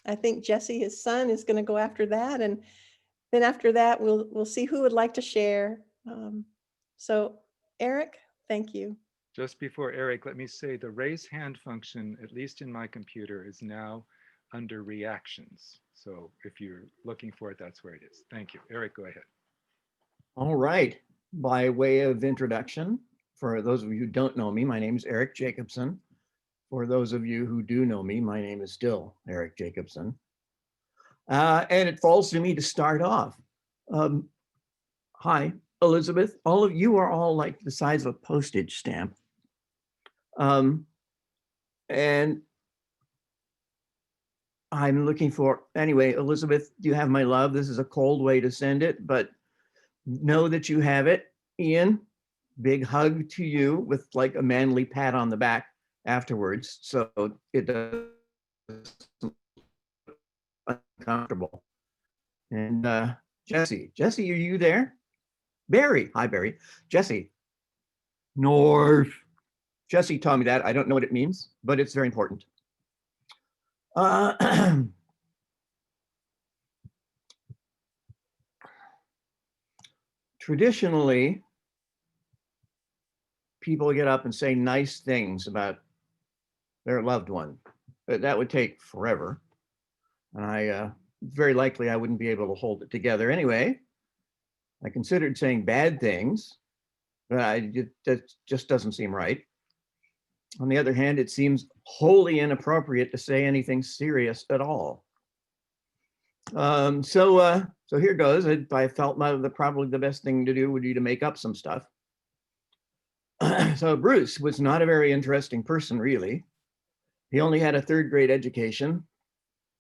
I think Jesse, his son, is going to go after that, and then after that, we'll see who would like to share. So, Eric, thank you. Just before Eric, let me say the raise hand function, at least in my computer, is now under reactions. So if you're looking for it, that's where it is. Thank you. Eric, go ahead. All right. By way of introduction, for those of you who don't know me, my name is Eric Jacobson. For those of you who do know me, my name is still Eric Jacobson. And it falls to me to start off. Hi, Elizabeth. All of you are all like the size of a postage stamp. And I'm looking for, anyway, Elizabeth, you have my love. This is a cold way to send it, but know that you have it. Ian, big hug to you with like a manly pat on the back afterwards, so it doesn't uncomfortable. And Jesse, are you there? Barry, hi Barry. Jesse, North. Jesse taught me that. I don't know what it means, but it's very important. Traditionally, people get up and say nice things about their loved one, but that would take forever. And I very likely I wouldn't be able to hold it together anyway. I considered saying bad things, but that just doesn't seem right. On the other hand, it seems wholly inappropriate to say anything serious at all. So here goes. I felt probably the best thing to do would be to make up some stuff. So Bruce was not a very interesting person, really. He only had a third grade education.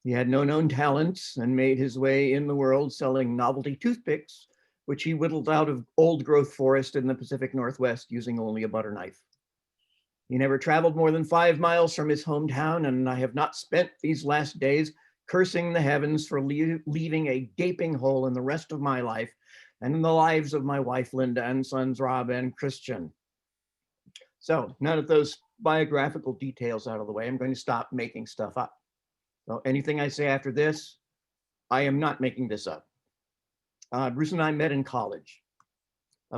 He had no known talents and made his way in the world selling novelty toothpicks, which he whittled out of old growth forest in the Pacific Northwest using only a butter knife. He never traveled more than 5 miles from his hometown, and I have not spent these last days cursing the heavens for leaving a gaping hole in the rest of my life and in the lives of my wife, Linda, and sons, Rob and Christian. So none of those biographical details out of the way, I'm going to stop making stuff up. So anything I say after this, I am not making this up. Bruce and I met in college.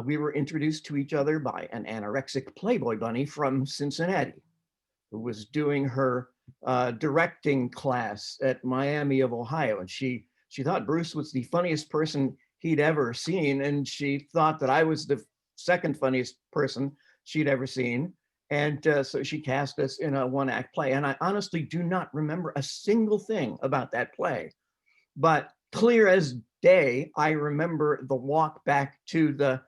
We were introduced to each other by an anorexic Playboy bunny from Cincinnati, who was doing her directing class at Miami of Ohio. And she thought Bruce was the funniest person he'd ever seen. And she thought that I was the second funniest person she'd ever seen. And so she cast us in a one-act play. And I honestly do not remember a single thing about that play. But clear as day, I remember the walk back to the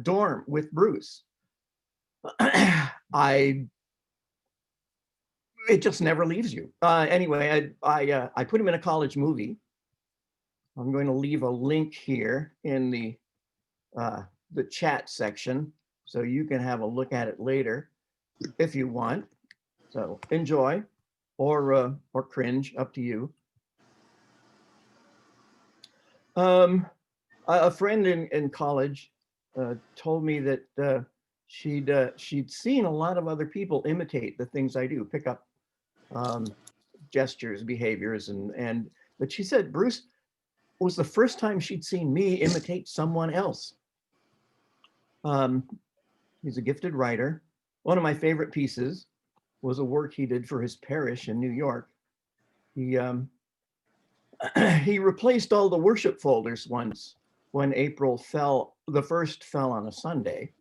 dorm with Bruce. It just never leaves you. Anyway, I put him in a college movie. I'm going to leave a link here in the chat section, so you can have a look at it later if you want. So enjoy, or cringe, up to you. A friend in college told me that she'd seen a lot of other people imitate the things I do, pick up gestures, behaviors, but she said Bruce was the first time she'd seen me imitate someone else. He's a gifted writer. One of my favorite pieces was a work he did for his parish in New York. He replaced all the worship folders once when April the 1st fell on a Sunday.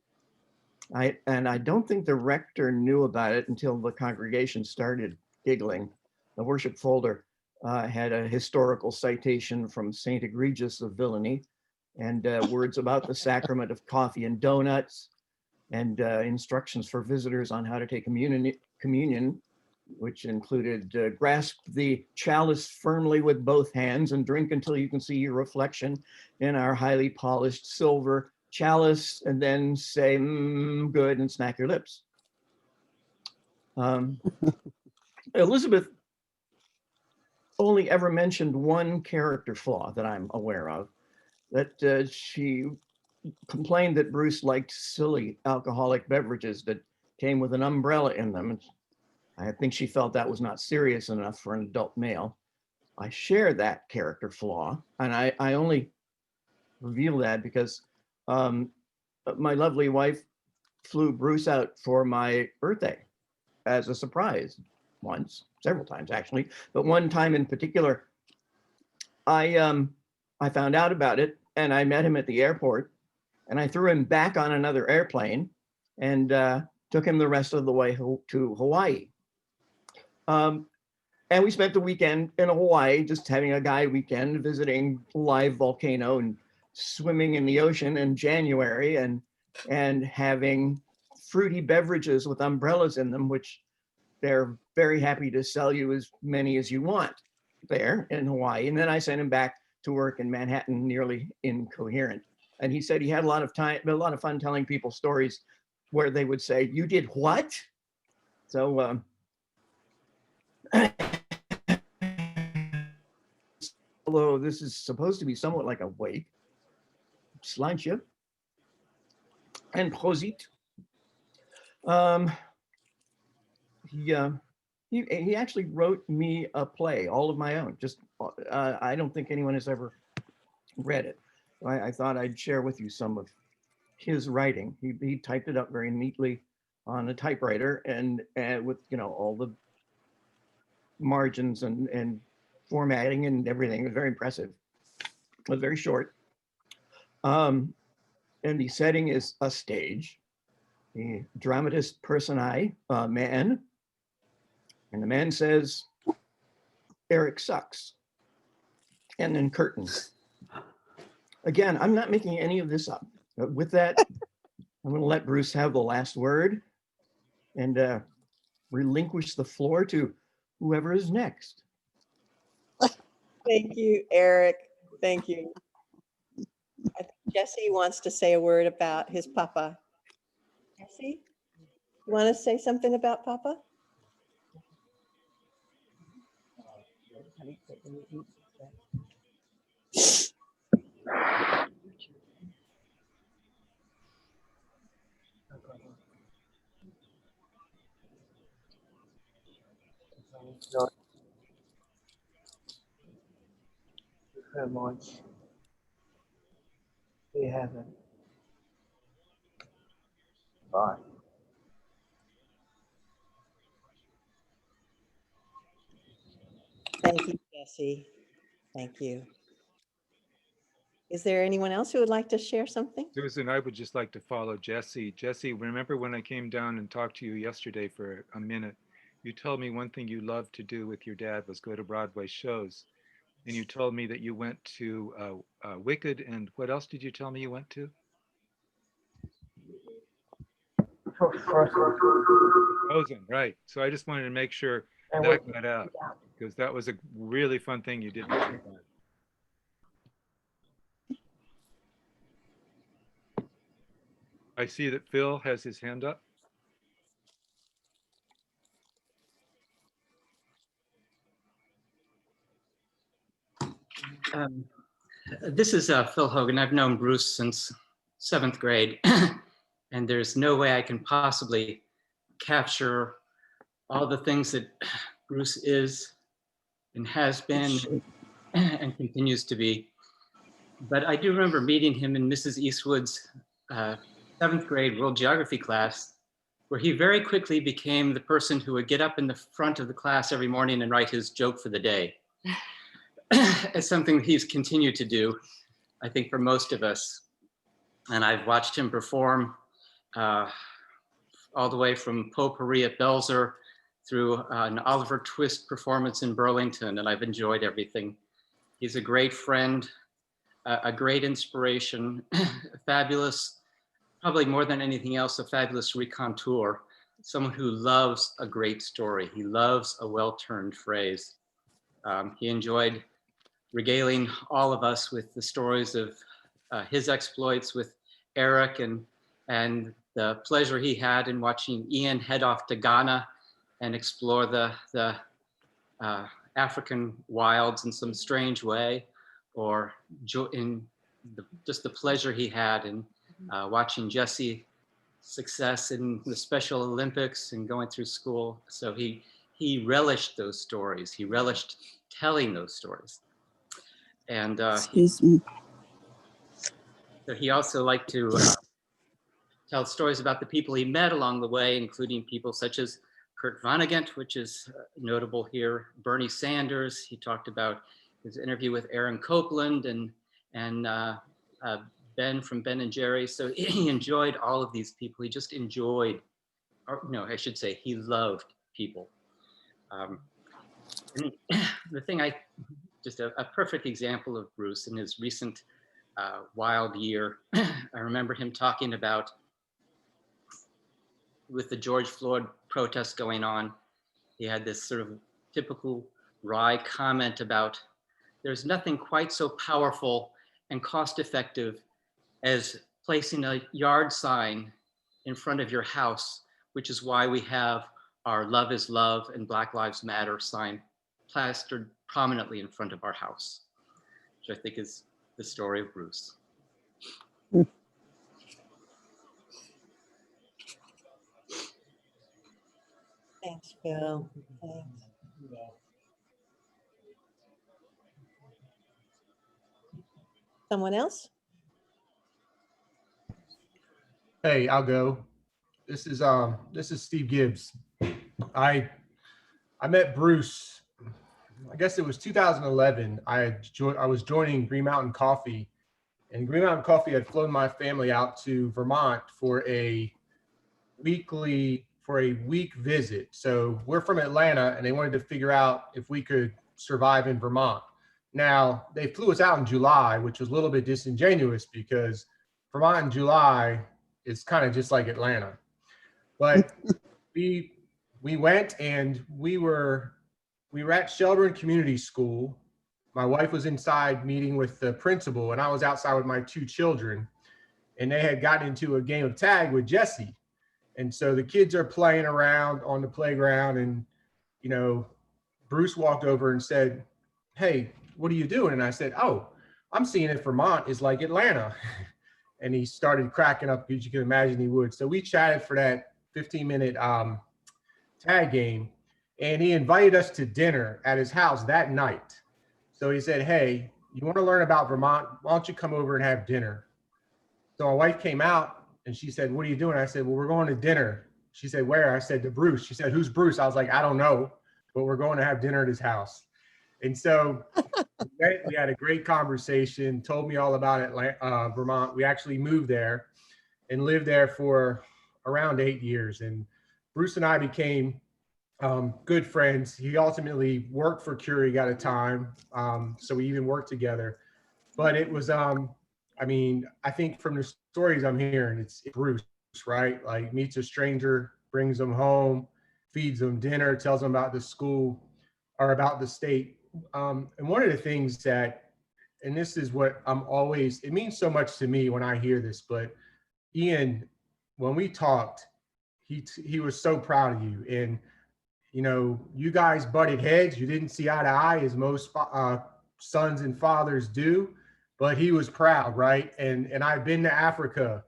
And I don't think the rector knew about it until the congregation started giggling. The worship folder had a historical citation from St. Egregious of Villainy and words about the sacrament of coffee and donuts and instructions for visitors on how to take communion, which included grasp the chalice firmly with both hands and drink until you can see your reflection in our highly polished silver chalice, and then say, good, and smack your lips. Elizabeth only ever mentioned one character flaw that I'm aware of, that she complained that Bruce liked silly alcoholic beverages that came with an umbrella in them. I think she felt that was not serious enough for an adult male. I share that character flaw, and I only reveal that because my lovely wife flew Bruce out for my birthday as a surprise once, several times actually, but one time in particular, I found out about it and I met him at the airport and I threw him back on another airplane and took him the rest of the way to Hawaii. And we spent the weekend in Hawaii, just having a guy weekend, visiting live volcano and swimming in the ocean in January and having fruity beverages with umbrellas in them, which they're very happy to sell you as many as you want there in Hawaii. And then I sent him back to work in Manhattan, nearly incoherent. And he said he had a lot of fun telling people stories where they would say, "You did what?" So although this is supposed to be somewhat like a wake, Sláinte and Prosit. He actually wrote me a play, all of my own. Just I don't think anyone has ever read it. I thought I'd share with you some of his writing. He typed it up very neatly on a typewriter and with all the margins and formatting and everything. It was very impressive. It was very short. And the setting is a stage. The dramatis personae, man, and the man says, "Eric sucks." And then curtain. Again, I'm not making any of this up. With that, I'm going to let Bruce have the last word and relinquish the floor to whoever is next. Thank you, Eric. Thank you. I think Jesse wants to say a word about his papa. Jesse, you want to say something about papa? Very much. We haven't. Bye. Thank you, Jesse. Thank you. Is there anyone else who would like to share something? Susan, I would just like to follow Jesse. Jesse, remember when I came down and talked to you yesterday for a minute? You told me one thing you loved to do with your dad was go to Broadway shows. And you told me that you went to Wicked, and what else did you tell me you went to? Frozen, right. So I just wanted to make sure that got out, because that was a really fun thing you did with your dad. I see that Phil has his hand up. This is Phil Hogan. I've known Bruce since 7th grade, and there's no way I can possibly capture all the things that Bruce is and has been and continues to be. But I do remember meeting him in Mrs. Eastwood's 7th grade world geography class, where he very quickly became the person who would get up in the front of the class every morning and write his joke for the day. It's something he's continued to do, I think, for most of us. And I've watched him perform all the way from Potpourri at Belzer through an Oliver Twist performance in Burlington, and I've enjoyed everything. He's a great friend, a great inspiration, fabulous, probably more than anything else, a fabulous raconteur, someone who loves a great story. He loves a well-turned phrase. He enjoyed regaling all of us with the stories of his exploits with Eric and the pleasure he had in watching Ian head off to Ghana and explore the African wilds in some strange way, or in just the pleasure he had in watching Jesse success in the Special Olympics and going through school. So he relished those stories. He relished telling those stories. And Excuse me. so he also liked to tell stories about the people he met along the way, including people such as Kurt Vonnegut, which is notable here, Bernie Sanders. He talked about his interview with Aaron Copland and Ben from Ben and Jerry. So he enjoyed all of these people. He just enjoyed, or no, I should say he loved people. And the thing just a perfect example of Bruce in his recent wild year. I remember him talking about, with the George Floyd protests going on, he had this sort of typical wry comment about, there's nothing quite so powerful and cost effective as placing a yard sign in front of your house, which is why we have our Love is Love and Black Lives Matter sign plastered prominently in front of our house, which I think is the story of Bruce. Thanks, Phil. Thanks. Someone else? Hey, I'll go. This is Steve Gibbs. I met Bruce, I guess it was 2011. I was joining Green Mountain Coffee, and Green Mountain Coffee had flown my family out to Vermont for a week visit. So we're from Atlanta, and they wanted to figure out if we could survive in Vermont. Now, they flew us out in July, which was a little bit disingenuous because Vermont in July is kind of just like Atlanta. But we went, and we were at Shelburne Community School. My wife was inside meeting with the principal, and I was outside with my two children, and they had gotten into a game of tag with Jesse. And so the kids are playing around on the playground, and, you know, Bruce walked over and said, "Hey, what are you doing?" And I said, "Oh, I'm seeing if Vermont is like Atlanta." And he started cracking up, because you can imagine he would. So we chatted for that 15-minute tag game, and he invited us to dinner at his house that night. So he said, "Hey, you want to learn about Vermont? Why don't you come over and have dinner?" So my wife came out, and she said, "What are you doing?" I said, "Well, we're going to dinner." She said, "Where?" I said, "To Bruce." She said, "Who's Bruce?" I was like, "I don't know, but we're going to have dinner at his house." And so we had a great conversation, told me all about Vermont. We actually moved there and lived there for around 8 years. And Bruce and I became good friends. He ultimately worked for Curie, got a time. So we even worked together. But it was, I mean, I think from the stories I'm hearing, it's Bruce, right? Like, meets a stranger, brings them home, feeds them dinner, tells them about the school or about the state. And one of the things that, and this is what it means so much to me when I hear this, but Ian, when we talked, he was so proud of you. And, you know, you guys butted heads. You didn't see eye to eye, as most sons and fathers do, but he was proud, right? And I've been to Africa,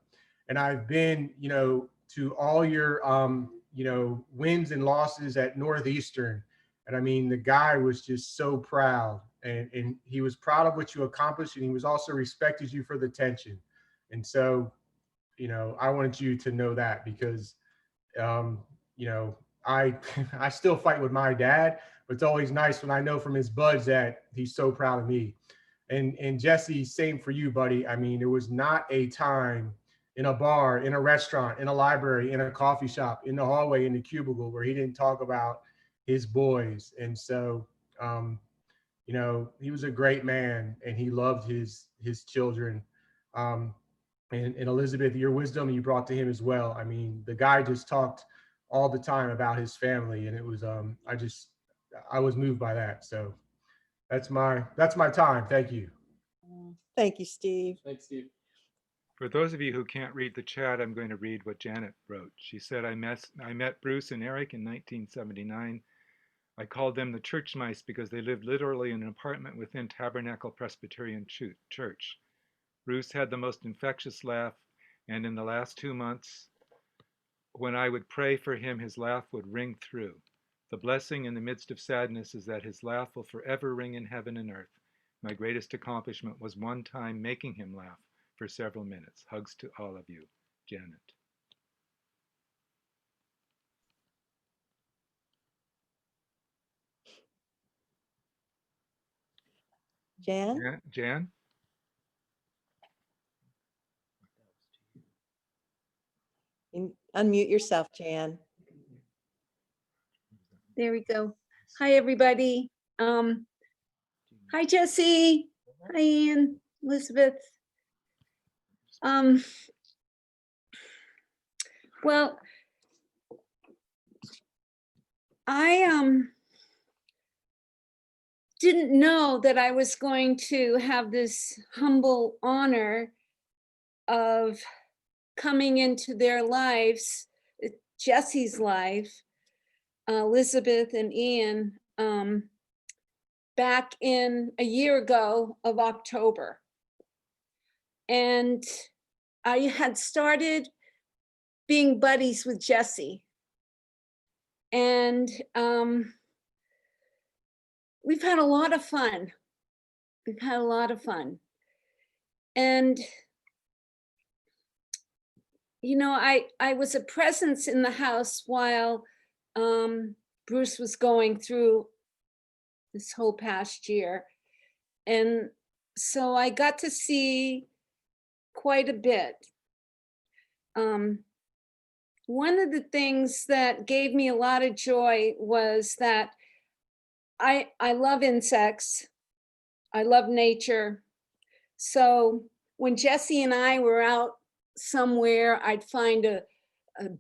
and I've been, you know, to all your, you know, wins and losses at Northeastern. And I mean, the guy was just so proud, and he was proud of what you accomplished, and he was also respected you for the tension. And so, you know, I wanted you to know that, because, you know, I still fight with my dad, but it's always nice when I know from his buds that he's so proud of me. And Jesse, same for you, buddy. I mean, there was not a time in a bar, in a restaurant, in a library, in a coffee shop, in the hallway, in the cubicle, where he didn't talk about his boys. And so, you know, he was a great man, and he loved his children. And Elizabeth, your wisdom you brought to him as well. I mean, the guy just talked all the time about his family, and it was, I was moved by that. So that's my time. Thank you. Thank you, Steve. Thanks, Steve. For those of you who can't read the chat, I'm going to read what Janet wrote. She said, I met Bruce and Eric in 1979. I called them the church mice because they lived literally in an apartment within Tabernacle Presbyterian Church. Bruce had the most infectious laugh, and in the last 2 months, when I would pray for him, his laugh would ring through. The blessing in the midst of sadness is that his laugh will forever ring in heaven and earth. My greatest accomplishment was one time making him laugh for several minutes. Hugs to all of you, Janet. Jan? Jan? Unmute yourself, Jan. There we go. Hi, everybody. Hi, Jesse. Hi, Ian, Elizabeth. Well, I didn't know that I was going to have this humble honor of coming into their lives, Jesse's life, Elizabeth and Ian, back in a year ago of October. And I had started being buddies with Jesse. And we've had a lot of fun. We've had a lot of fun. And, you know, I was a presence in the house while Bruce was going through this whole past year. And so I got to see quite a bit. One of the things that gave me a lot of joy was that I love insects. I love nature. So when Jesse and I were out somewhere, I'd find a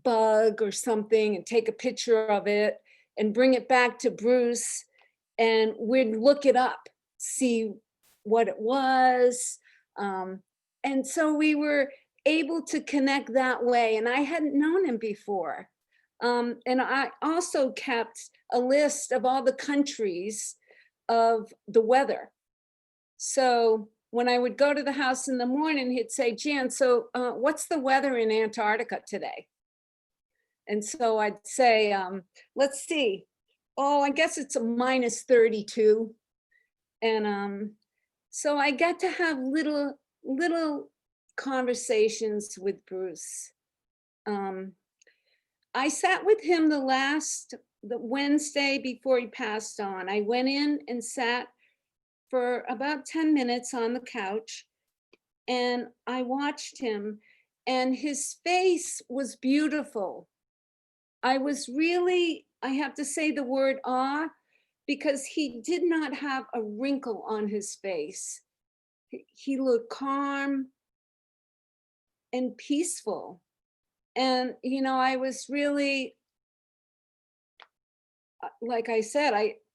bug or something and take a picture of it and bring it back to Bruce, and we'd look it up, see what it was. And so we were able to connect that way, and I hadn't known him before. And I also kept a list of all the countries of the weather. So when I would go to the house in the morning, he'd say, Jan, so what's the weather in Antarctica today? And so I'd say, let's see. Oh, I guess it's a -32. And so I got to have little conversations with Bruce. I sat with him the Wednesday before he passed on. I went in and sat for about 10 minutes on the couch, and I watched him, and his face was beautiful. I was really, I have to say the word awe, because he did not have a wrinkle on his face. He looked calm and peaceful. And, you know, I was really, like I said,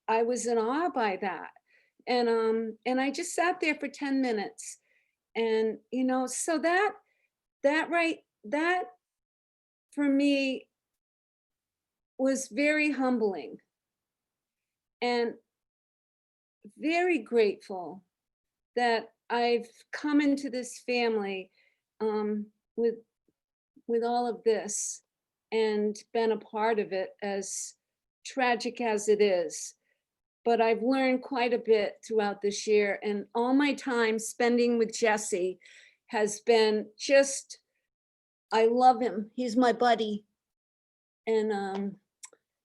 I was in awe by that. And I just sat there for 10 minutes. And, you know, so that for me was very humbling and very grateful that I've come into this family with all of this and been a part of it, as tragic as it is. But I've learned quite a bit throughout this year, and all my time spending with Jesse has been just, I love him. He's my buddy. And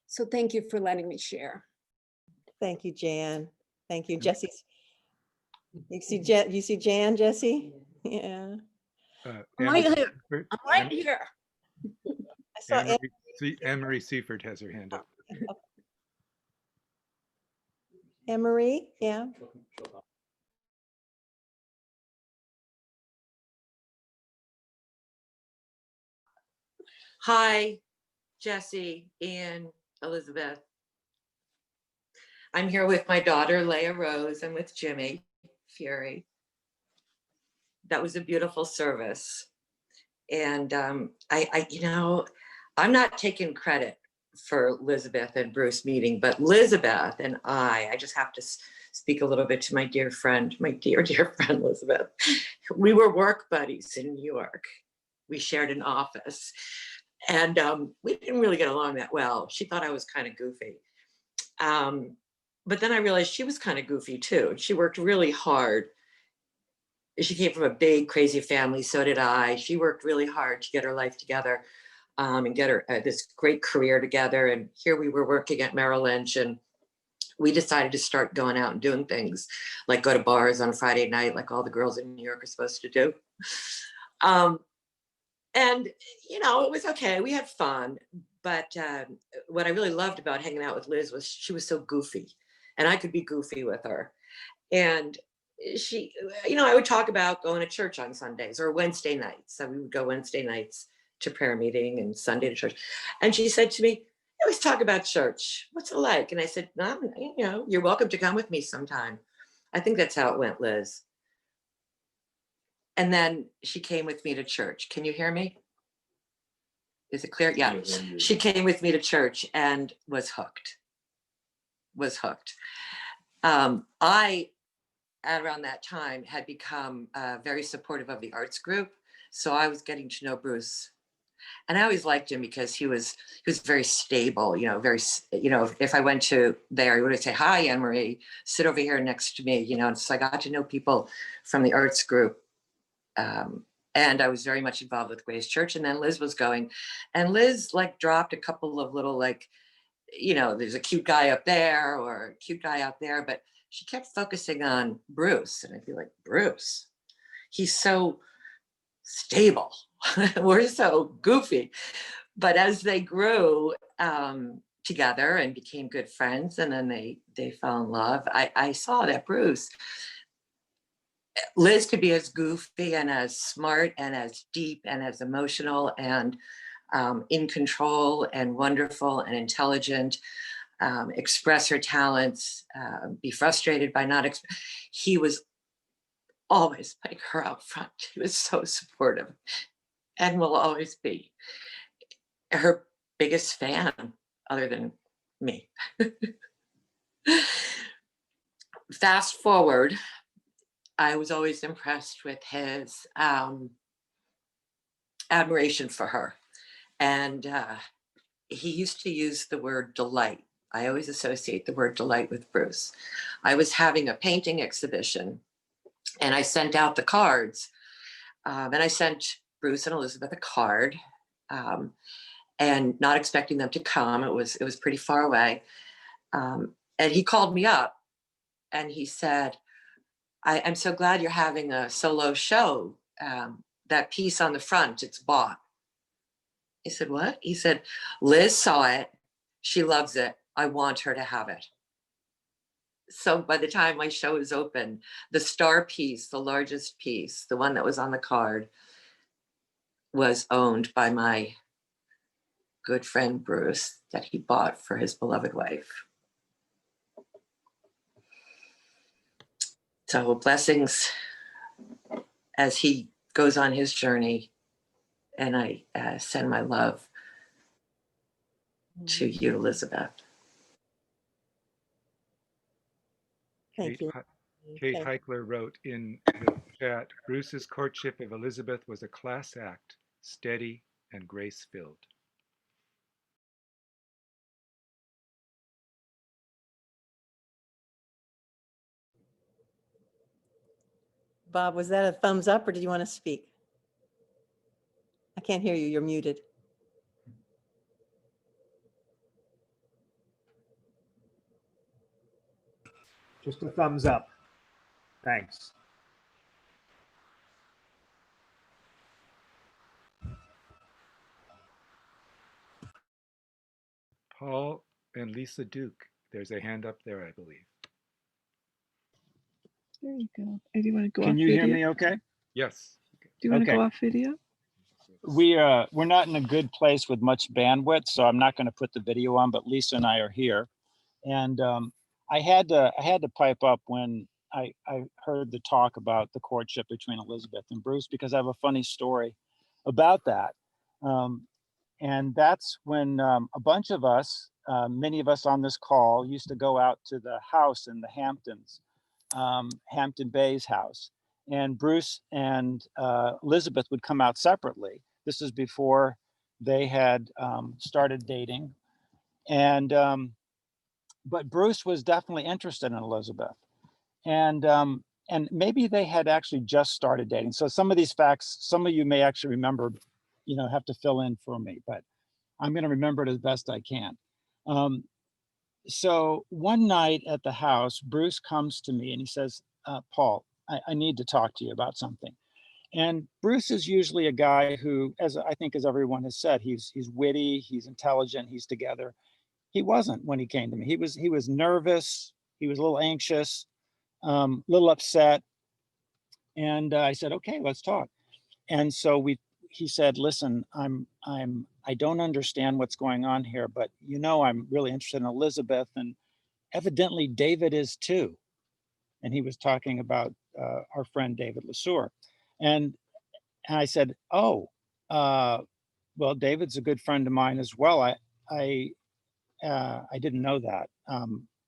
so thank you for letting me share. Thank you, Jan. Thank you, Jesse. You see Jan, Jesse? Yeah. I'm right Anne- here. I'm right here. I saw Anne-Marie Seifert has her hand up. Anne-Marie, yeah. Hi, Jesse and Elizabeth. I'm here with my daughter, Leah Rose, and with Jimmy Fury. That was a beautiful service. And you know, I'm not taking credit for Elizabeth and Bruce meeting, but Elizabeth and I just have to speak a little bit to my dear friend, my dear friend, Elizabeth. We were work buddies in New York. We shared an office, and we didn't really get along that well. She thought I was kind of goofy. But then I realized she was kind of goofy too. She worked really hard. She came from a big, crazy family. So did I. She worked really hard to get her life together, and get her this great career together. And here we were working at Merrill Lynch, and we decided to start going out and doing things like go to bars on Friday night, like all the girls in New York are supposed to do. And, you know, it was okay. We had fun. But what I really loved about hanging out with Liz was she was so goofy, and I could be goofy with her. And she, you know, I would talk about going to church on Sundays or Wednesday nights. So we would go Wednesday nights to prayer meeting and Sunday to church. And she said to me, "You always talk about church. What's it like?" And I said, "No, you know, you're welcome to come with me sometime." I think that's how it went, Liz. And then she came with me to church. Can you hear me? Is it clear? Yeah. She came with me to church and was hooked. I, at around that time, had become very supportive of the arts group. So I was getting to know Bruce. And I always liked him because he was very stable, you know, if I went to there, he would say, "Hi, Anne Marie, sit over here next to me," you know. And so I got to know people from the arts group. And I was very much involved with Grace Church. And then Liz was going, and Liz like dropped a couple of little, like, you know, there's a cute guy up there or a cute guy out there, but she kept focusing on Bruce. And I'd be like, "Bruce, he's so stable." We're so goofy. But as they grew together and became good friends, and then they fell in love, I saw that Liz could be as goofy and as smart and as deep and as emotional and in control and wonderful and intelligent, express her talents, be frustrated by not. He was always putting her out front. He was so supportive and will always be her biggest fan, other than me. Fast forward, I was always impressed with his admiration for her. And he used to use the word delight. I always associate the word delight with Bruce. I was having a painting exhibition, and I sent out the cards. And I sent Bruce and Elizabeth a card, and not expecting them to come. It was pretty far away. And he called me up and he said, I'm so glad you're having a solo show. That piece on the front, it's bought." I said, "What?" He said, "Liz saw it. She loves it. I want her to have it." So by the time my show was open, the star piece, the largest piece, the one that was on the card, was owned by my good friend Bruce, that he bought for his beloved wife. So blessings as he goes on his journey. And I send my love to you, Elizabeth. Thank you. Kate Thank- Heichler wrote in the chat, "Bruce's courtship of Elizabeth was a class act, steady and grace-filled." Bob, was that a thumbs up or did you want to speak? I can't hear you. You're muted. Just a thumbs up. Thanks. Paul and Lisa Duke, there's a hand up there, I believe. There you go. And do you want to go off Can you video? hear me okay? Yes. Do you want to Okay. go off video? We're not in a good place with much bandwidth, so I'm not going to put the video on, but Lisa and I are here. And I had to pipe up when I heard the talk about the courtship between Elizabeth and Bruce, because I have a funny story about that. And that's when a bunch of us, many of us on this call, used to go out to the house in the Hamptons, Hampton Bay's house. And Bruce and Elizabeth would come out separately. This is before they had started dating. And but Bruce was definitely interested in Elizabeth. And maybe they had actually just started dating. So some of these facts, some of you may actually remember, have to fill in for me, but I'm going to remember it as best I can. So one night at the house, Bruce comes to me and he says, Paul, I need to talk to you about something. And Bruce is usually a guy who, as I think, as everyone has said, he's witty, he's intelligent, he's together. He wasn't when he came to me. He was nervous, he was a little anxious, a little upset. And I said, okay, let's talk. And so he said, listen, I don't understand what's going on here, but I'm really interested in Elizabeth, and evidently David is too. And he was talking about our friend David Lesueur. And I said, oh, well, David's a good friend of mine as well. I didn't know that.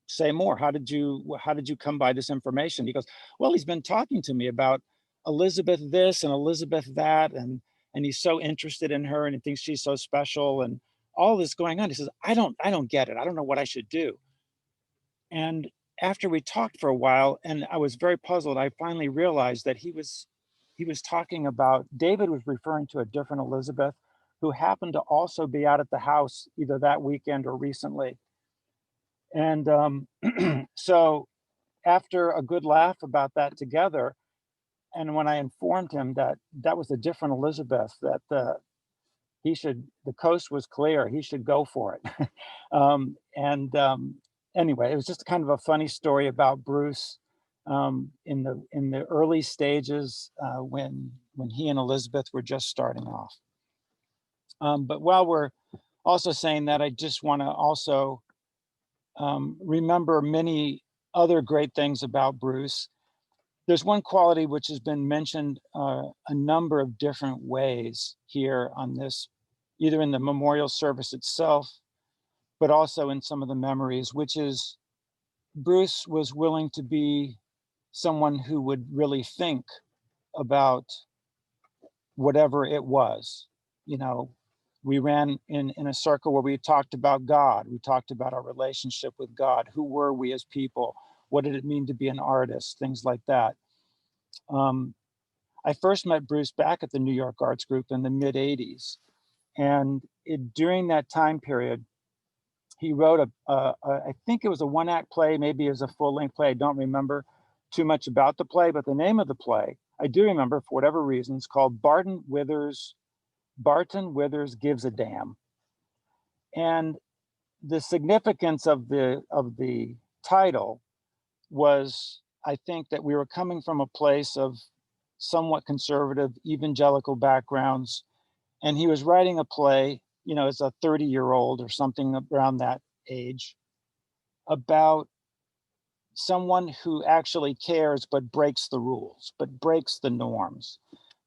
Say more. How did you come by this information? He goes, well, he's been talking to me about Elizabeth this and Elizabeth that, and he's so interested in her and he thinks she's so special and all this going on. He says, I don't get it. I don't know what I should do. And after we talked for a while, and I was very puzzled, I finally realized that he was talking about, David was referring to a different Elizabeth who happened to also be out at the house either that weekend or recently. And so after a good laugh about that together, and when I informed him that that was a different Elizabeth, that the coast was clear, he should go for it. Anyway, it was just kind of a funny story about Bruce in the early stages when he and Elizabeth were just starting off. But while we're also saying that, I just want to also remember many other great things about Bruce. There's one quality which has been mentioned a number of different ways here on this, either in the memorial service itself, but also in some of the memories, which is Bruce was willing to be someone who would really think about whatever it was. We ran in a circle where we talked about God. We talked about our relationship with God. Who were we as people? What did it mean to be an artist? Things like that. I first met Bruce back at the New York Arts Group in the mid 80s. And during that time period, he wrote I think it was a one-act play, maybe it was a full-length play. I don't remember too much about the play, but the name of the play, I do remember for whatever reasons, called Barton Withers Gives a Damn. And the significance of the title was, I think, that we were coming from a place of somewhat conservative evangelical backgrounds, and he was writing a play, as a 30-year-old or something around that age, about someone who actually cares but breaks the rules, but breaks the norms,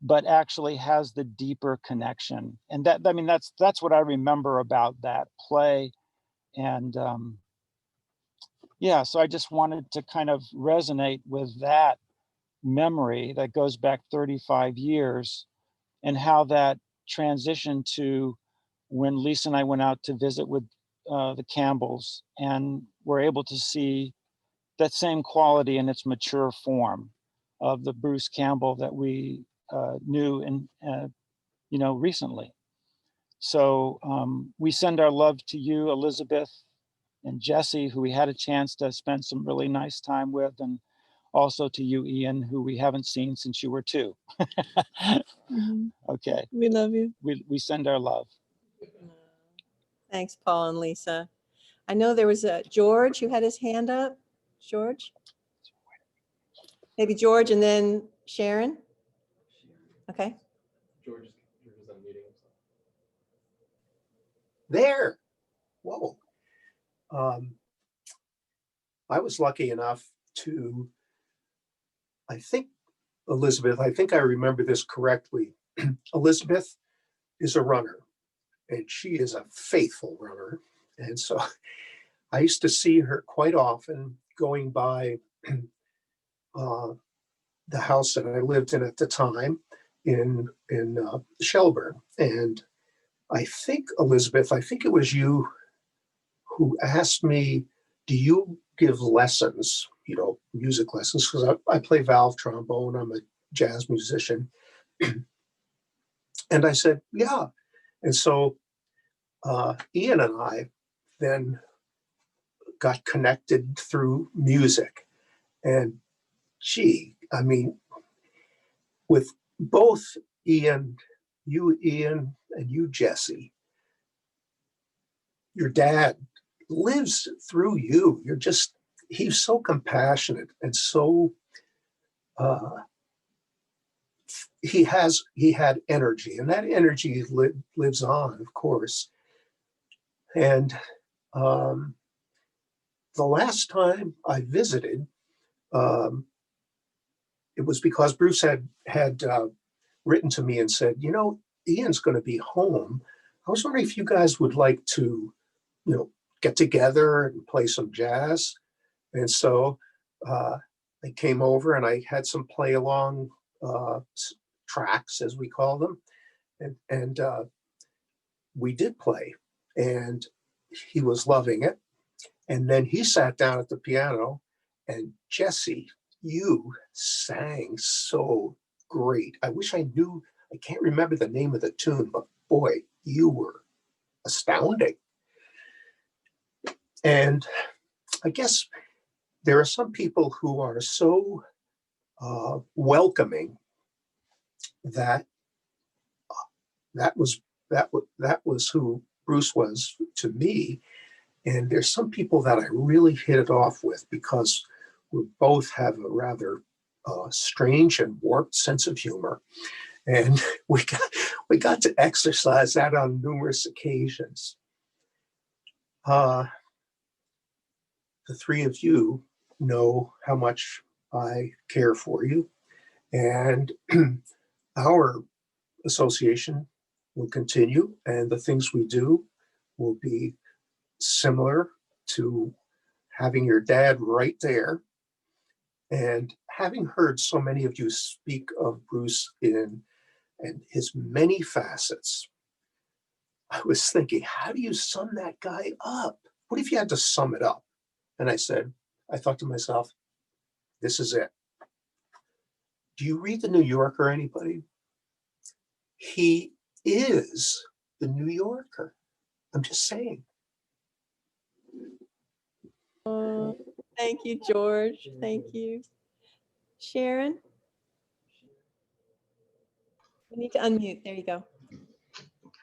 but actually has the deeper connection. And that's what I remember about that play. And so I just wanted to kind of resonate with that memory that goes back 35 years and how that transitioned to when Lisa and I went out to visit with the Campbells and were able to see that same quality in its mature form of the Bruce Campbell that we knew and recently. So we send our love to you, Elizabeth and Jesse, who we had a chance to spend some really nice time with, and also to you, Ian, who we haven't seen since you were 2. Okay. We love you. We send our love. Thanks, Paul and Lisa. I know there was a George who had his hand up. George? Maybe George and then Sharon? Okay. George is unmuting himself. There. Whoa. I was lucky enough to, I think, Elizabeth, I think I remember this correctly. Elizabeth is a runner, and she is a faithful runner. And so I used to see her quite often going by the house that I lived in at the time in Shelburne. And I think, Elizabeth, I think it was you who asked me do you give lessons, music lessons? Because I play valve trombone, I'm a jazz musician. And I said, yeah. And so Ian and I then got connected through music. And gee, I mean, with both Ian, and you, Jesse, your dad lives through you. He's so compassionate and so, he had energy, and that energy lives on, of course. And the last time I visited, it was because Bruce had written to me and said, Ian's going to be home. I was wondering if you guys would like to, get together and play some jazz. And so I came over and I had some play along tracks, as we call them. And we did play, and he was loving it. And then he sat down at the piano, and Jesse, you sang so great. I wish I knew, I can't remember the name of the tune, but boy, you were astounding. And I guess there are some people who are so welcoming that was who Bruce was to me. And there's some people that I really hit it off with because we both have a rather strange and warped sense of humor. And we got to exercise that on numerous occasions. The three of you know how much I care for you, and our association will continue, and the things we do will be similar to having your dad right there. And having heard so many of you speak of Bruce and his many facets, I was thinking, how do you sum that guy up? What if you had to sum it up? And I thought to myself, this is it. Do you read the New Yorker, anybody? He is the New Yorker. I'm just saying. Thank you, George. Thank you. Sharon? You need to unmute. There you go.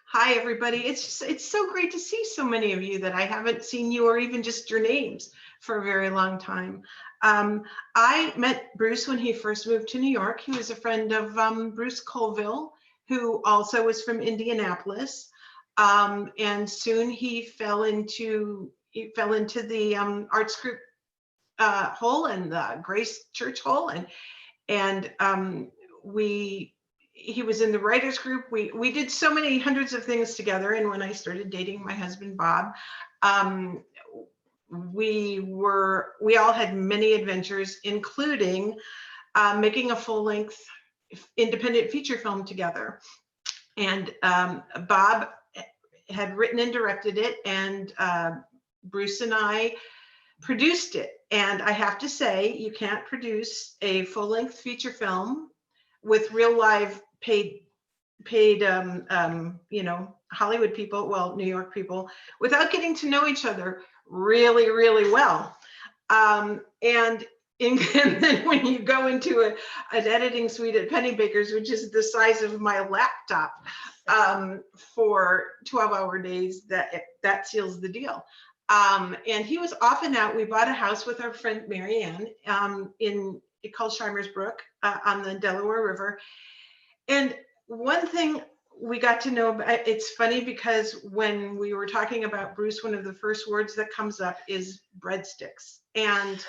Hi, everybody. It's so great to see so many of you that I haven't seen you or even just your names for a very long time. I met Bruce when he first moved to New York. He was a friend of Bruce Colville, who also was from Indianapolis. And soon he fell into the arts group hole and the Grace Church hole, and he was in the writers group. We did so many hundreds of things together. And when I started dating my husband, Bob, we all had many adventures, including making a full-length independent feature film together. And Bob had written and directed it, and Bruce and I produced it. And I have to say, you can't produce a full-length feature film with real live paid Hollywood people, well, New York people, without getting to know each other really, really well. And then when you go into an editing suite at Pennybaker's, which is the size of my laptop, for 12-hour days, that seals the deal. And he was often out. We bought a house with our friend Marianne called Shimer's Brook on the Delaware River. And one thing we got to know, it's funny because when we were talking about Bruce, one of the first words that comes up is breadsticks. And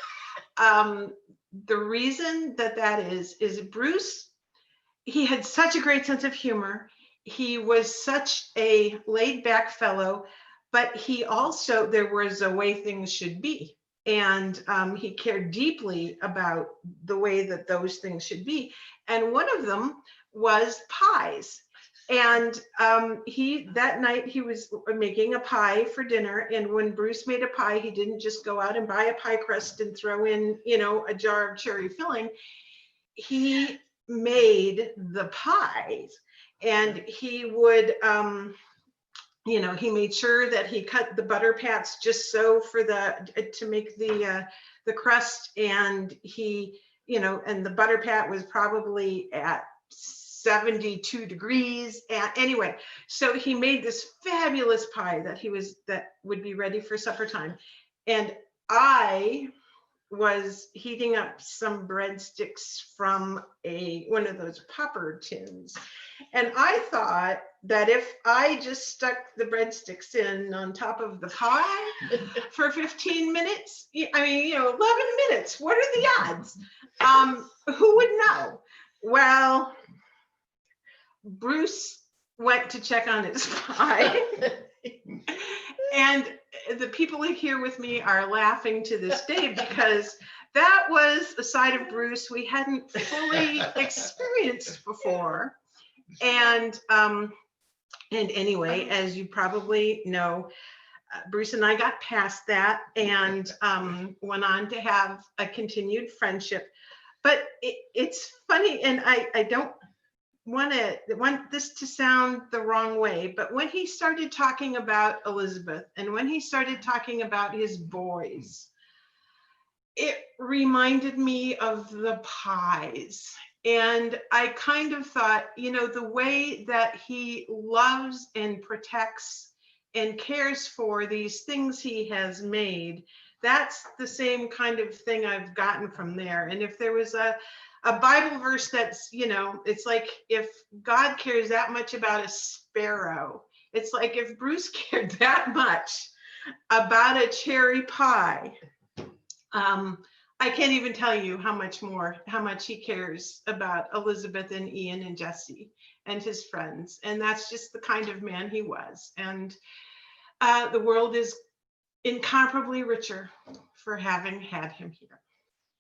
the reason that is Bruce, he had such a great sense of humor. He was such a laid back fellow, but he also, there was a way things should be. And he cared deeply about the way that those things should be. And one of them was pies. And that night he was making a pie for dinner. And when Bruce made a pie, he didn't just go out and buy a pie crust and throw in, a jar of cherry filling. He made the pies, and he would, he made sure that he cut the butter pats just so to make the crust. And he, and the butter pat was probably at 72 degrees. And anyway, so he made this fabulous pie that would be ready for supper time. And I was heating up some breadsticks from one of those popper tins. And I thought that if I just stuck the breadsticks in on top of the pie for 15 minutes, 11 minutes, what are the odds? Who would know? Well, Bruce went to check on his pie. And the people here with me are laughing to this day, because that was a side of Bruce we hadn't fully experienced before. And anyway, as you probably know, Bruce and I got past that and went on to have a continued friendship. But it's funny, and I don't want this to sound the wrong way, but when he started talking about Elizabeth and when he started talking about his boys, it reminded me of the pies. And I kind of thought, the way that he loves and protects and cares for these things he has made, that's the same kind of thing I've gotten from there. And if there was a Bible verse that's, it's like if God cares that much about a sparrow, it's like if Bruce cared that much about a cherry pie, I can't even tell you how much he cares about Elizabeth and Ian and Jesse and his friends. And that's just the kind of man he was. And the world is incomparably richer for having had him here.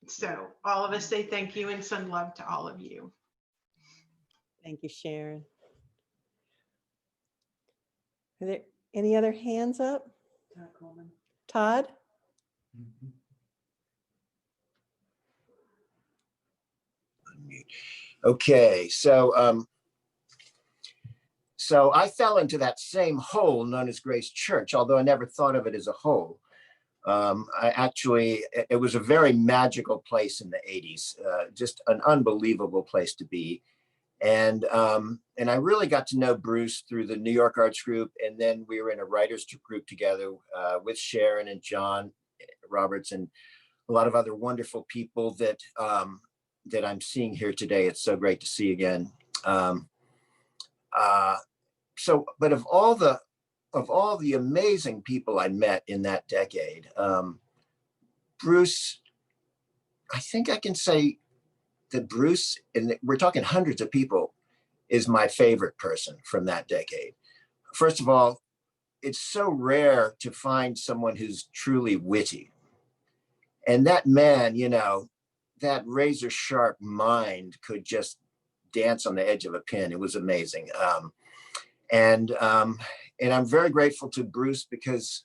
So all of us say thank you and send love to all of you. Thank you, Sharon. Are there any other hands up? Todd Coleman. Todd? Okay, so I fell into that same hole known as Grace Church, although I never thought of it as a hole. It was a very magical place in the 80s, just an unbelievable place to be. And I really got to know Bruce through the New York Arts Group. And then we were in a writers group together with Sharon and John Roberts and a lot of other wonderful people that I'm seeing here today. It's so great to see again. But of all the amazing people I met in that decade, Bruce, I think I can say that Bruce, and we're talking hundreds of people, is my favorite person from that decade. First of all, it's so rare to find someone who's truly witty. And that man, that razor sharp mind could just dance on the edge of a pin. It was amazing. And I'm very grateful to Bruce because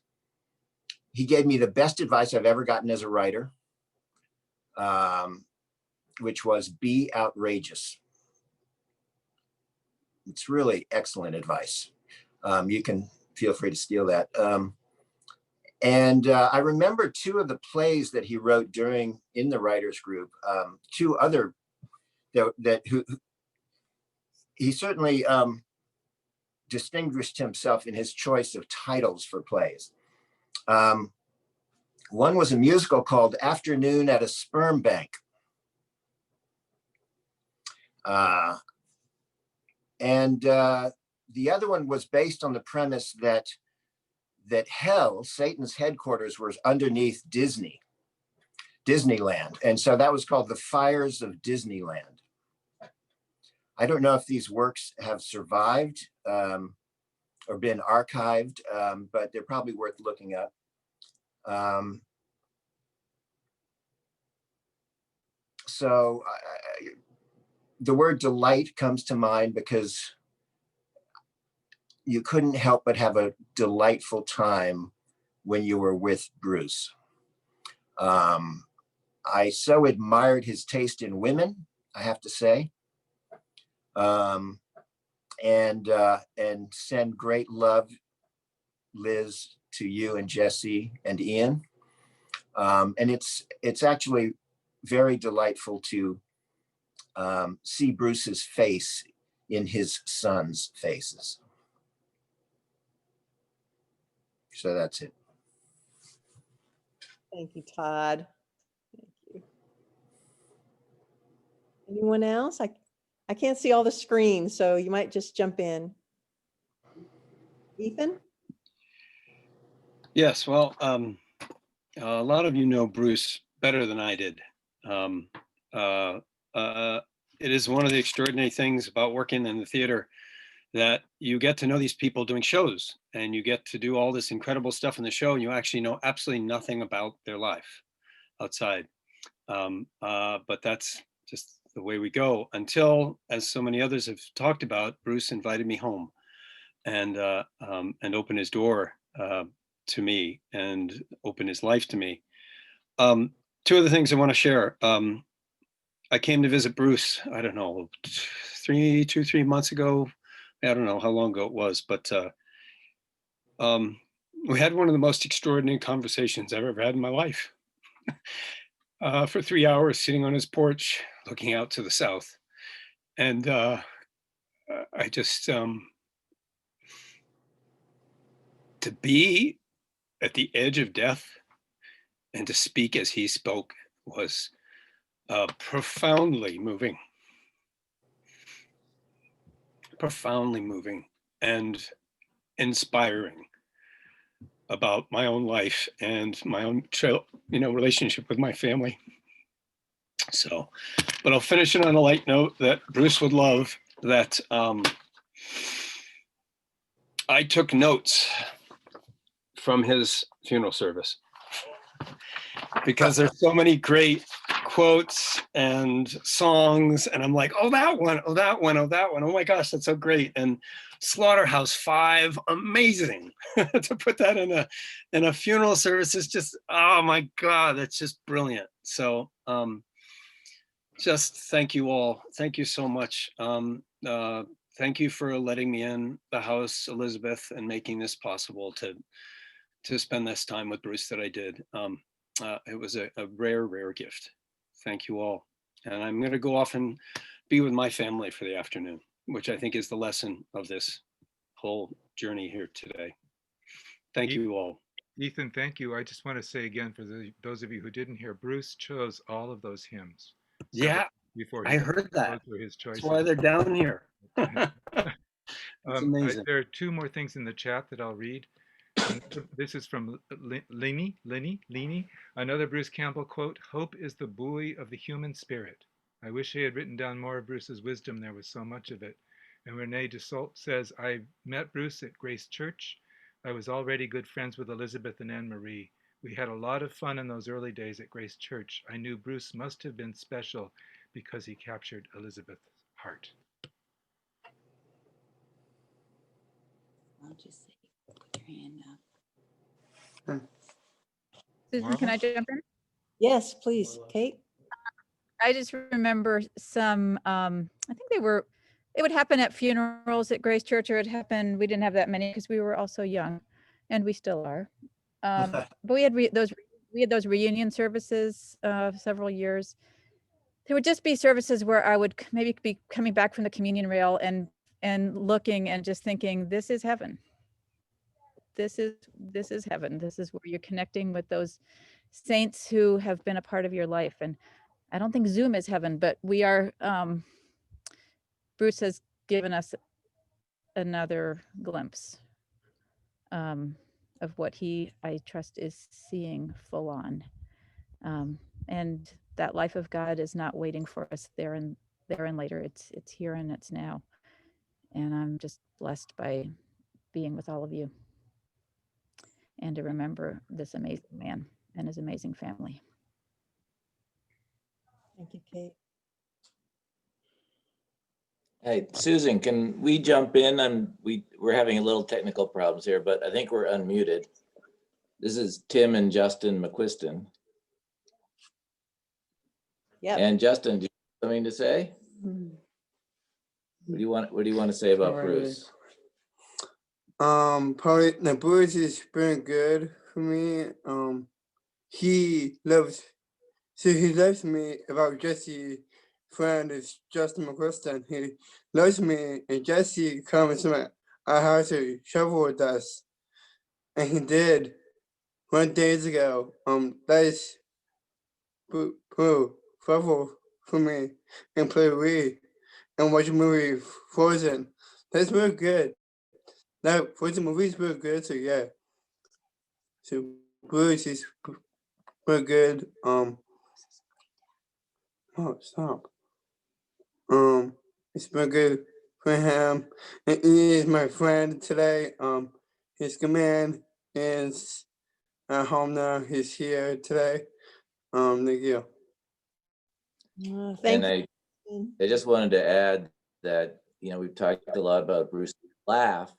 he gave me the best advice I've ever gotten as a writer, which was be outrageous. It's really excellent advice. You can feel free to steal that. I remember two of the plays that he wrote in the writers group, two other who he certainly distinguished himself in his choice of titles for plays. One was a musical called Afternoon at a Sperm Bank. The other one was based on the premise that hell, Satan's headquarters, was underneath Disneyland. And so that was called The Fires of Disneyland. I don't know if these works have survived or been archived, but they're probably worth looking up. The word delight comes to mind because you couldn't help but have a delightful time when you were with Bruce. I so admired his taste in women, I have to say. And send great love, Liz, to you and Jesse and Ian. And it's actually very delightful to see Bruce's face in his sons' faces. So that's it. Thank you, Todd. Thank you. Anyone else? I can't see all the screens, so you might just jump in. Ethan? Yes, well, a lot of you know Bruce better than I did. It is one of the extraordinary things about working in the theater that you get to know these people doing shows, and you get to do all this incredible stuff in the show, and you actually know absolutely nothing about their life outside. But that's just the way we go until, as so many others have talked about, Bruce invited me home and opened his door to me and open his life to me. Two other things I want to share. I came to visit Bruce, I don't know, 3 months ago. I don't know how long ago it was, but we had one of the most extraordinary conversations I've ever had in my life. For 3 hours sitting on his porch, looking out to the south. And I just, to be at the edge of death and to speak as he spoke was profoundly moving and inspiring about my own life and my own relationship with my family. So, but I'll finish it on a light note that Bruce would love, that I took notes from his funeral service because there's so many great quotes and songs, and I'm like, oh, that one, oh, that one, oh, that one. Oh my gosh, that's so great. And Slaughterhouse-Five, amazing. To put that in a funeral service is just, oh my God, that's just brilliant. So just thank you all. Thank you so much. Thank you for letting me in the house, Elizabeth, and making this possible to spend this time with Bruce that I did. It was a rare, rare gift. Thank you all. And I'm going to go off and be with my family for the afternoon, which I think is the lesson of this whole journey here today. Thank you all. Ethan, thank you. I just want to say again, for those of you who didn't hear, Bruce chose all of those hymns. Yeah, before I heard that. Those were his choices. That's why they're down here. It's amazing. There are two more things in the chat that I'll read. This is from Lenny. Another Bruce Campbell quote: "Hope is the buoy of the human spirit." I wish I had written down more of Bruce's wisdom. There was so much of it. And Renee Dussault says, "I met Bruce at Grace Church. I was already good friends with Elizabeth and Anne Marie. We had a lot of fun in those early days at Grace Church. I knew Bruce must have been special because he captured Elizabeth's heart." I'll just say, put your hand up. Susan, can I jump in? Yes, please, Kate. I just remember some, I think it would happen at funerals at Grace Church, or it happened, we didn't have that many because we were all so young, and we still are. But we had those reunion services several years. There would just be services where I would maybe be coming back from the communion rail and looking and just thinking, this is heaven. This is heaven. This is where you're connecting with those saints who have been a part of your life. And I don't think Zoom is heaven, but we are, Bruce has given us another glimpse of what I trust is seeing full on. And that life of God is not waiting for us there and later. It's here and it's now. And I'm just blessed by being with all of you and to remember this amazing man and his amazing family. Thank you, Kate. Hey, Susan, can we jump in? We're having a little technical problems here, but I think we're unmuted. This is Tim and Justin McQuiston. Yep. And Justin, do you have something to say? What do you want to say about Bruce? Probably the Bruce has been good for me. He loves me about Jesse. Friend is Justin McQuiston. He loves me, and Jesse comes to our house to travel with us, and he did 1 days ago. That is travel for me and play Wii and watch a movie Frozen. That's really good. That Frozen movie is really good. So yeah. So Bruce is pretty good. Oh, stop. It's been good for him. And he is my friend today. His command is at home now. He's here today. Thank you. Thank And you. I just wanted to add that, we've talked a lot about Bruce's laugh,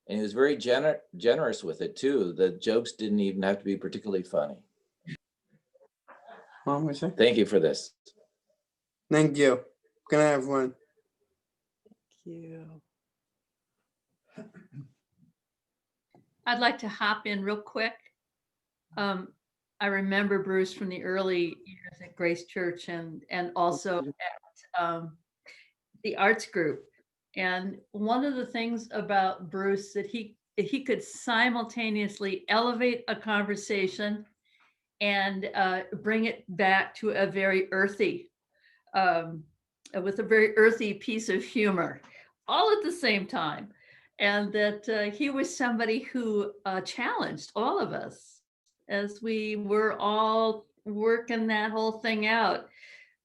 and he was very generous with it too. The jokes didn't even have to be particularly funny. Thank you for this. Thank you. Good night, everyone. Thank you. I'd like to hop in real quick. I remember Bruce from the early years at Grace Church and also at the arts group. And one of the things about Bruce that he could simultaneously elevate a conversation and bring it back to a very earthy, with a very earthy piece of humor, all at the same time. And that he was somebody who challenged all of us as we were all working that whole thing out.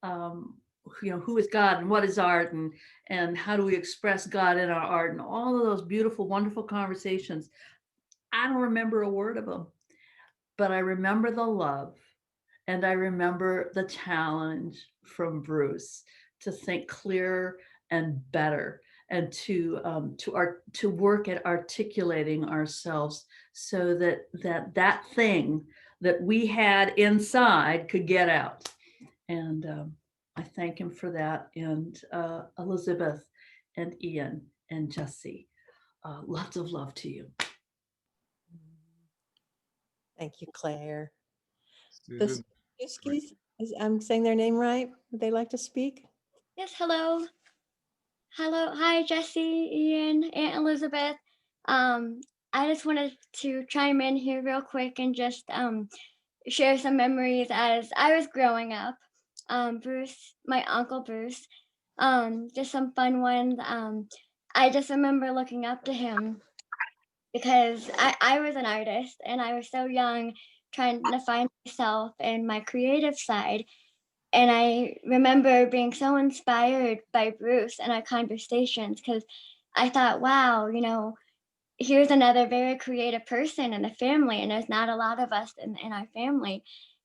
Who is God and what is art, and how do we express God in our art, and all of those beautiful, wonderful conversations. I don't remember a word of them, but I remember the love, and I remember the challenge from Bruce to think clearer and better, and to work at articulating ourselves so that thing that we had inside could get out. And I thank him for that, and Elizabeth and Ian and Jesse. Lots of love to you. Thank you, Claire. Susan. I'm saying their name right. Would they like to speak? Yes, hello. Hello, hi, Jesse, Ian, Aunt Elizabeth. I just wanted to chime in here real quick and just share some memories as I was growing up. Bruce, my uncle Bruce, just some fun ones. I just remember looking up to him because I was an artist and I was so young, trying to find myself and my creative side. And I remember being so inspired by Bruce and our conversations because I thought, wow, here's another very creative person in the family, and there's not a lot of us in our family.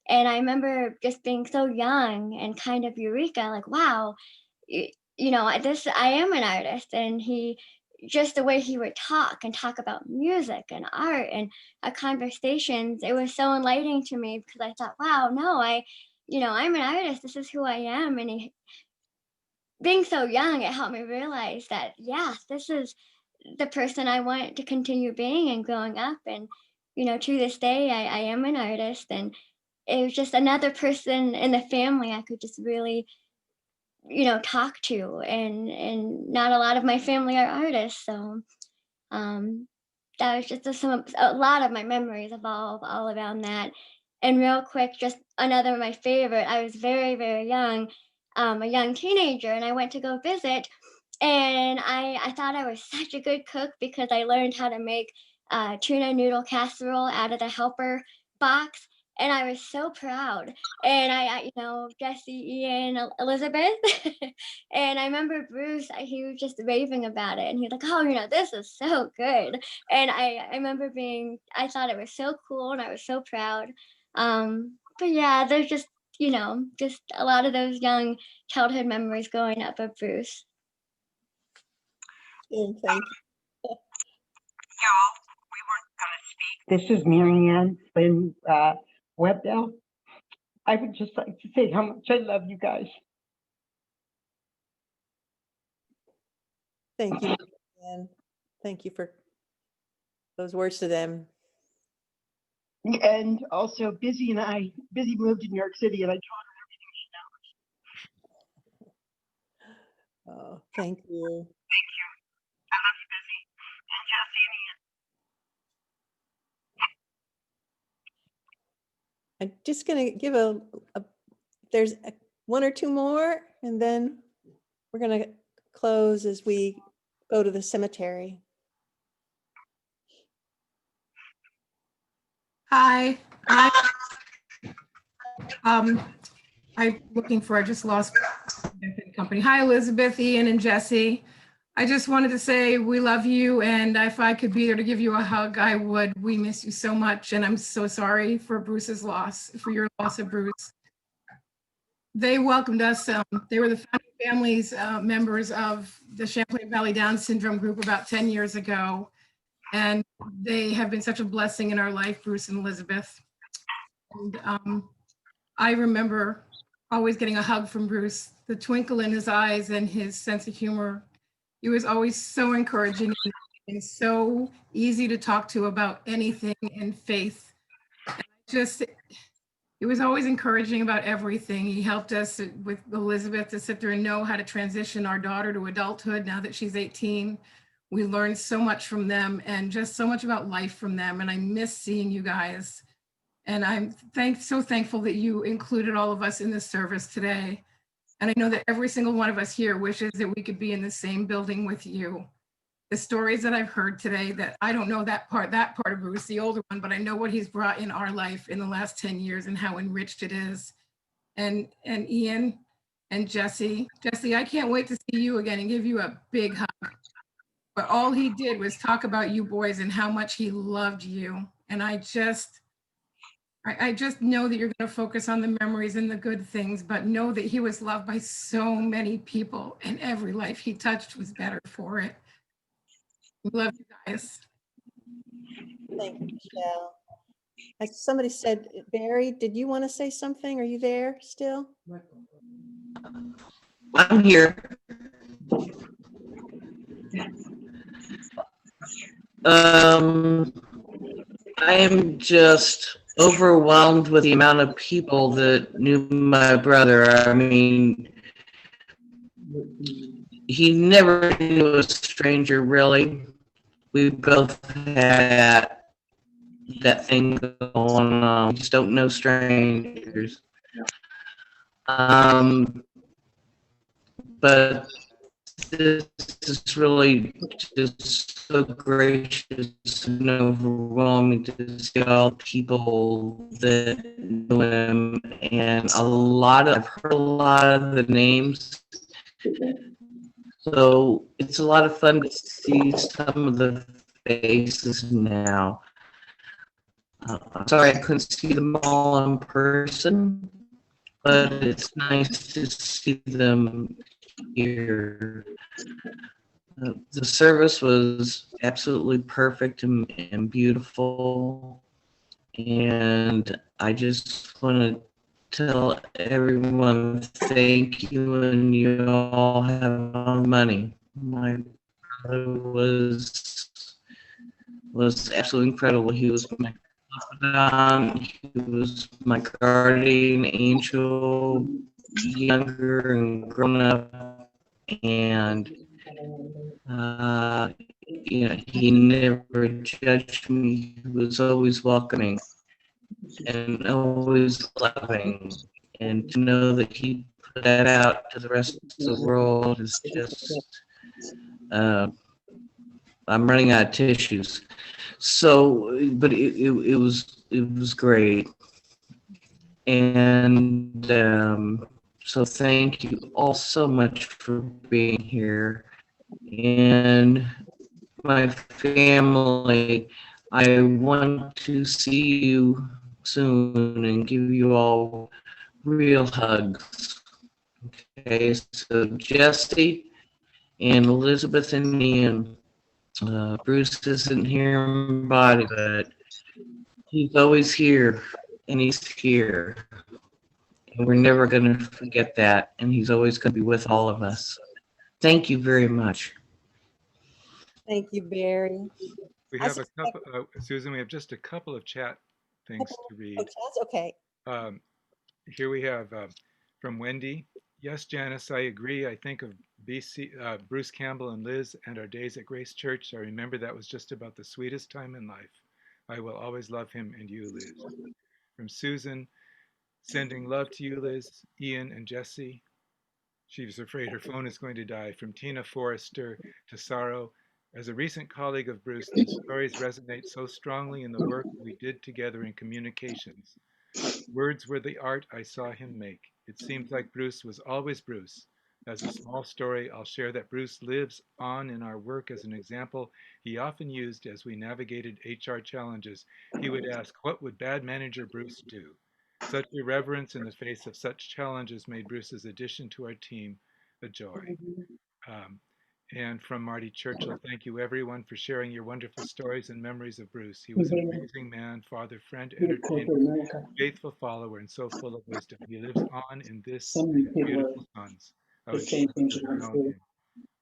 And I remember just being so young and kind of eureka, like, wow, I am an artist. And just the way he would talk about music and art and our conversations, it was so enlightening to me because I thought, wow, no, I'm an artist. This is who I am. And being so young, it helped me realize that, yeah, this is the person I want to continue being and growing up. And, to this day, I am an artist. And it was just another person in the family I could just really, talk to. And not a lot of my family are artists. So that was just a lot of my memories evolve all around that. And real quick, just another of my favorite, I was very, very young, a young teenager, and I went to go visit. And I thought I was such a good cook because I learned how to make tuna noodle casserole out of the helper box. And I was so proud. And Jesse, Ian, Elizabeth. And I remember Bruce, he was just raving about it. And he's like, oh, this is so good. And I remember I thought it was so cool and I was so proud. But yeah, there's just, just a lot of those young childhood memories growing up of Bruce. Kim, thank you. This is Marianne Lynn Webdell. I would just like to say how much I love you guys. Thank you, and thank you for those words to them. And also, Busy moved to New York City, and I taught her Oh, thank you. I love you, Busy. And Jesse and Ian. I'm just going to give there's one or two more, and then we're going to close as we go to the cemetery. Hi. I'm looking for, I just lost company. Hi, Elizabeth, Ian, and Jesse. I just wanted to say we love you, and if I could be there to give you a hug, I would. We miss you so much, and I'm so sorry for Bruce's loss, for your loss of Bruce. They welcomed us. They were the founding families members of the Champlain Valley Down Syndrome group about 10 years ago, and they have been such a blessing in our life, Bruce and Elizabeth. And I remember always getting a hug from Bruce, the twinkle in his eyes and his sense of humor. He was always so encouraging and so easy to talk to about anything in faith. He was always encouraging about everything. He helped us with Elizabeth to sit there and know how to transition our daughter to adulthood now that she's 18. We learned so much from them and just so much about life from them. And I miss seeing you guys. And I'm so thankful that you included all of us in this service today. And I know that every single one of us here wishes that we could be in the same building with you. The stories that I've heard today, that I don't know that part of Bruce, the older one, but I know what he's brought in our life in the last 10 years and how enriched it is. And Ian and Jesse, I can't wait to see you again and give you a big hug. But all he did was talk about you boys and how much he loved you. And I just know that you're going to focus on the memories and the good things, but know that he was loved by so many people, and every life he touched was better for it. We love you guys. Thank you, Michelle. As somebody said, Barry, did you want to say something? Are you there still? I'm here. I am just overwhelmed with the amount of people that knew my brother. I mean, he never knew a stranger, really. We both had that thing going on. We just don't know strangers. But this is really just so gracious and overwhelming to see all the people that knew him, and I've heard a lot of the names. So it's a lot of fun to see some of the faces now. I'm sorry I couldn't see them all in person, but it's nice to see them here. The service was absolutely perfect and beautiful. And I just want to tell everyone thank you, and you all have all the money. My brother was absolutely incredible. He was my confidant, he was my guardian angel, younger and grown up, and he never judged me. He was always welcoming and always loving, and to know that he put that out to the rest of the world is just I'm running out of tissues. So, but it was great, and so thank you all so much for being here. And my family, I want to see you soon and give you all real hugs. Okay, so Jesse, And Elizabeth and Ian, Bruce isn't here in body, but he's always here, and he's here. And we're never going to forget that. And he's always going to be with all of us. Thank you very much. Thank you, Barry. We I have a suspect- couple, Susan, we have just a couple of chat things to read. Oh, that's okay. Here we have from Wendy. Yes, Janice, I agree. I think of Bruce Campbell and Liz and our days at Grace Church. I remember that was just about the sweetest time in life. I will always love him and you, Liz. From Susan, sending love to you, Liz, Ian, and Jesse. She's afraid her phone is going to die. From Tina Forrester to Sorrow. As a recent colleague of Bruce, these stories resonate so strongly in the work we did together in communications. Words were the art I saw him make. It seems like Bruce was always Bruce. As a small story, I'll share that Bruce lives on in our work as an example he often used as we navigated HR challenges. He would ask, what would bad manager Bruce do? Such irreverence in the face of such challenges made Bruce's addition to our team a joy. And from Marty Churchill, thank you everyone for sharing your wonderful stories and memories of Bruce. He was an amazing man, father, friend, entertainer, faithful follower, and so full of wisdom. He lives on in this beautiful sons. I would have never known him.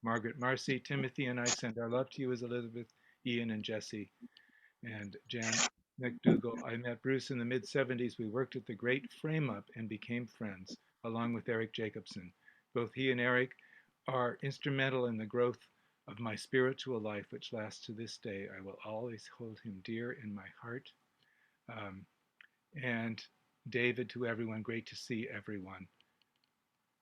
Margaret Marcy, Timothy, and I send our love to you as Elizabeth, Ian, and Jesse. And Jan McDougall, I met Bruce in the mid-70s. We worked at the Great Frame Up and became friends, along with Eric Jacobson. Both he and Eric are instrumental in the growth of my spiritual life, which lasts to this day. I will always hold him dear in my heart. And David, to everyone, great to see everyone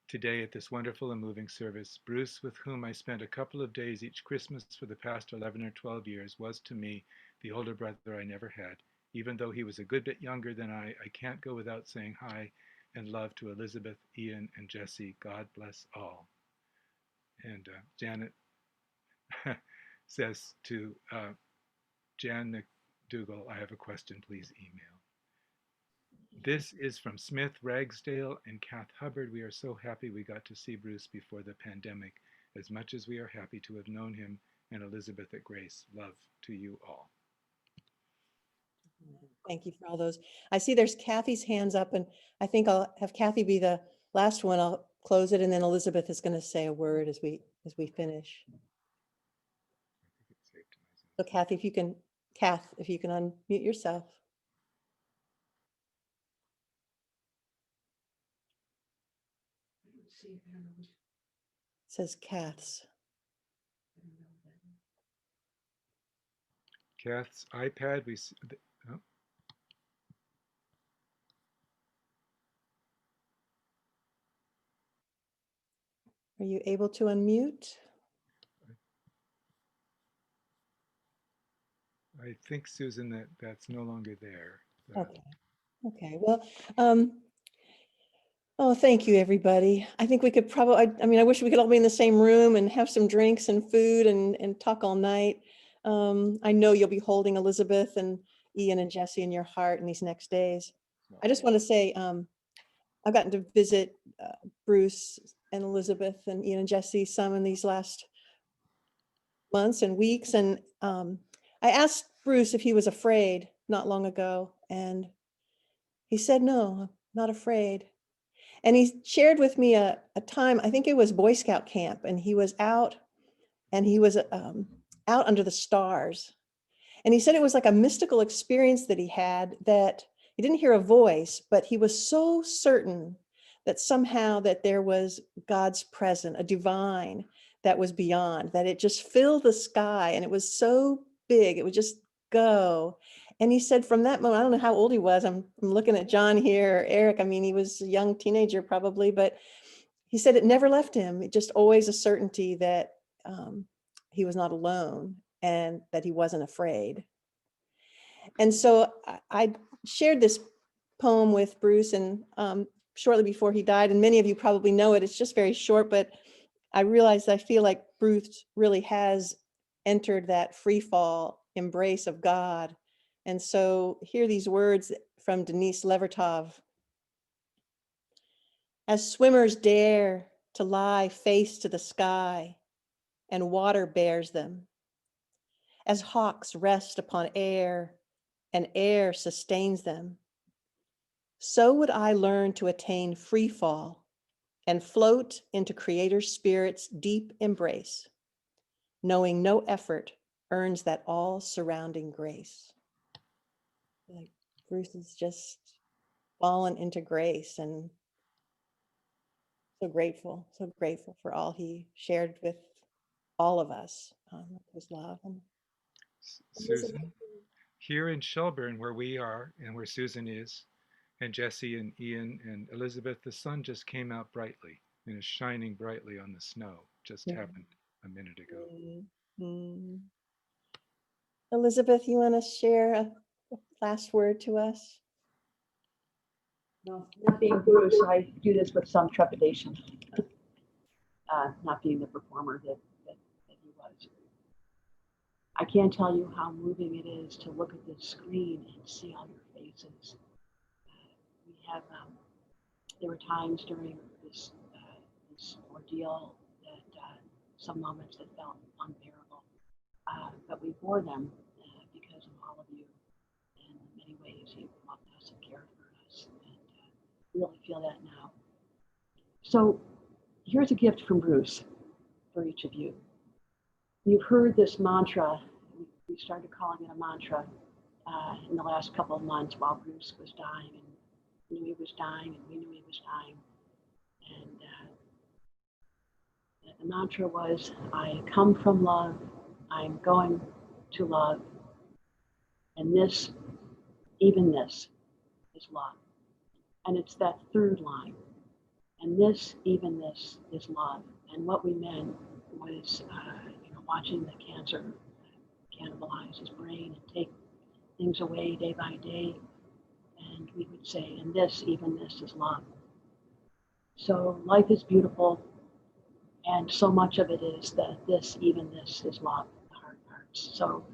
today at this wonderful and moving service. Bruce, with whom I spent a couple of days each Christmas for the past 11 or 12 years, was to me the older brother I never had. Even though he was a good bit younger than I can't go without saying hi and love to Elizabeth, Ian, and Jesse. God bless all. And Janet says to Jan McDougall, I have a question, please email. This is from Smith, Ragsdale, and Kath Hubbard. We are so happy we got to see Bruce before the pandemic, as much as we are happy to have known him, and Elizabeth at Grace. Love to you all. Thank you for all those. I see there's Kathy's hands up, and I think I'll have Kathy be the last one. I'll close it, and then Elizabeth is going to say a word as we finish. So Kathy, if you can unmute yourself. It says Kath's. Kath's iPad. Oh. Are you able to unmute? I think, Susan, that's no longer there. Okay. Okay. Well, oh, thank you, everybody. I think we could probably, I mean, I wish we could all be in the same room and have some drinks and food and talk all night. I know you'll be holding Elizabeth and Ian and Jesse in your heart in these next days. I just want to say, I've gotten to visit Bruce and Elizabeth and Ian and Jesse some in these last months and weeks. And I asked Bruce if he was afraid not long ago, and he said, no, I'm not afraid. And he shared with me a time, I think it was Boy Scout camp, and he was out under the stars. And he said it was like a mystical experience that he had, that he didn't hear a voice, but he was so certain that somehow that there was God's presence, a divine that was beyond, that it just filled the sky, and it was so big, it would just go. And he said from that moment, I don't know how old he was. I'm looking at John here, or Eric. I mean, he was a young teenager probably, but he said it never left him. It just always a certainty that he was not alone and that he wasn't afraid. And so I shared this poem with Bruce, and shortly before he died, and many of you probably know it. It's just very short, but I realized I feel like Bruce really has entered that free fall embrace of God. And so hear these words from Denise Levertov. As swimmers dare to lie face to the sky, and water bears them. As hawks rest upon air, and air sustains them, so would I learn to attain free fall and float into Creator Spirit's deep embrace, knowing no effort earns that all surrounding grace. Like Bruce has just fallen into grace, and so grateful for all he shared with all of us, his love. And Susan, here in Shelburne, where we are and where Susan is, and Jesse and Ian and Elizabeth, the sun just came out brightly and is shining brightly on the snow. Just happened a minute ago. Mm. Elizabeth, you want to share a last word to us? No, not being Bruce, I do this with some trepidation. Not being the performer that he was. I can't tell you how moving it is to look at this screen and see all your faces. We have, there were times during this ordeal that some moments that felt unbearable, but we bore them because of all of you. And in many ways, you loved us and cared for us, and really feel that now. So here's a gift from Bruce for each of you. You've heard this mantra. We started calling it a mantra in the last couple of months while Bruce was dying, and knew he was dying, and we knew he was dying. And the mantra was, I come from love, I'm going to love, and this, even this, is love. And it's that third line. And this, even this, is love. And what we meant was, watching the cancer cannibalize his brain and take things away day by day. And we would say, and this, even this, is love. So life is beautiful, and so much of it is that this, even this, is love, the hard parts. So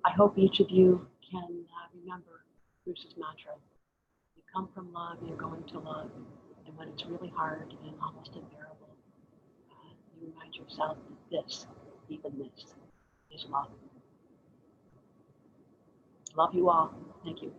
I hope each of you can remember Bruce's mantra. You come from love, you're going to love. And when it's really hard and almost unbearable, you remind yourself that this, even this, is love. Love you all. Thank you.